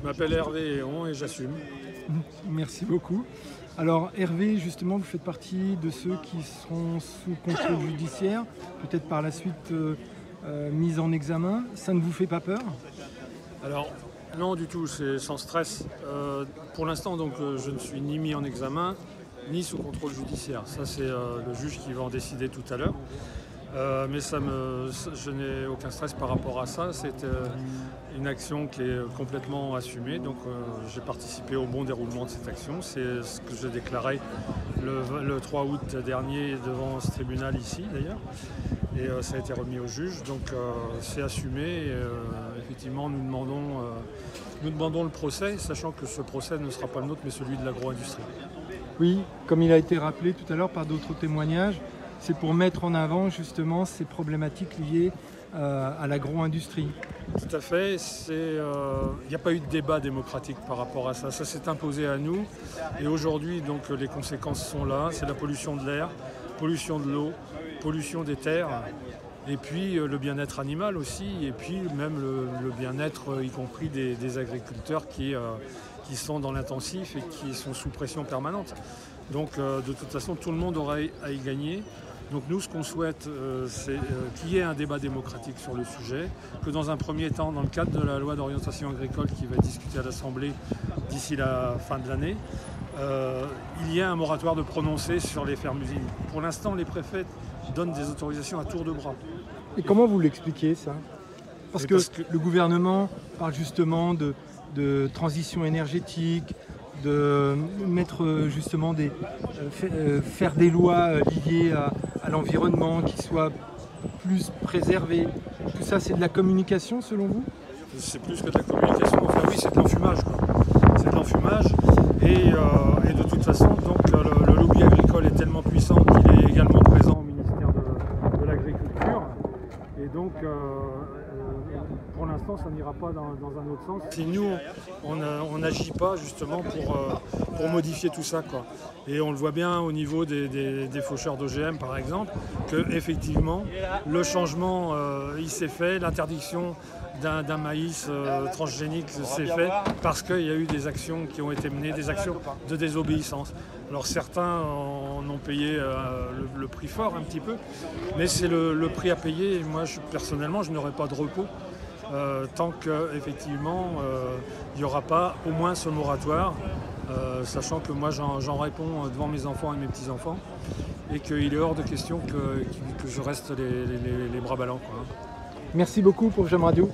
m'appelle Hervé Héon et j'assume. Merci beaucoup. Alors Hervé, justement, vous faites partie de ceux qui seront sous contrôle judiciaire, peut-être par la suite mis en examen. Ça ne vous fait pas peur? Alors, non du tout, c'est sans stress. Pour l'instant, donc, je ne suis ni mis en examen, ni sous contrôle judiciaire. Ça, c'est le juge qui va en décider tout à l'heure. Mais je n'ai aucun stress par rapport à ça. C'est une action qui est complètement assumée. Donc j'ai participé au bon déroulement de cette action. C'est ce que j'ai déclaré le 3 août dernier devant ce tribunal ici d'ailleurs. Et ça a été remis au juge. Donc c'est assumé. Et, effectivement, nous demandons le procès, sachant que ce procès ne sera pas le nôtre, mais celui de l'agro-industrie. Oui, comme il a été rappelé tout à l'heure par d'autres témoignages, c'est pour mettre en avant justement ces problématiques liées à l'agro-industrie. Tout à fait. Il n'y a pas eu de débat démocratique par rapport à ça. Ça s'est imposé à nous. Et aujourd'hui, donc, les conséquences sont là. C'est la pollution de l'air, pollution de l'eau, pollution des terres. Et puis le bien-être animal aussi. Et puis même le bien-être, y compris des agriculteurs qui sont dans l'intensif et qui sont sous pression permanente. Donc de toute façon, tout le monde aura à y gagner. Donc nous, ce qu'on souhaite, c'est qu'il y ait un débat démocratique sur le sujet, que dans un premier temps, dans le cadre de la loi d'orientation agricole qui va être discutée à l'Assemblée d'ici la fin de l'année, il y ait un moratoire de prononcé sur les fermes-usines. Pour l'instant, les préfets donnent des autorisations à tour de bras. Et comment vous l'expliquez ça? Parce que le gouvernement parle justement de transition énergétique, de mettre justement faire des lois liées à l'environnement qui soient plus préservées. Tout ça, c'est de la communication selon vous? C'est plus que de la communication, enfin oui, c'est de l'enfumage. C'est de l'enfumage et de toute façon, donc, le lobby agricole est tellement puissant qu'il est également présent au ministère de l'Agriculture. Et donc, pour l'instant, ça n'ira pas dans un autre sens. Si nous, on n'agit pas justement pour modifier tout ça, quoi. Et on le voit bien au niveau des faucheurs d'OGM, par exemple, que effectivement, le changement, il s'est fait, l'interdiction d'un maïs transgénique s'est fait parce qu'il y a eu des actions qui ont été menées, des actions de désobéissance. Alors certains en ont payé le prix fort un petit peu, mais c'est le prix à payer. Et moi, personnellement, je n'aurai pas de repos tant qu'effectivement il n'y aura pas au moins ce moratoire, sachant que moi j'en réponds devant mes enfants et mes petits-enfants, et qu'il est hors de question que je reste les bras ballants, quoi. Merci beaucoup pour Jam Radio.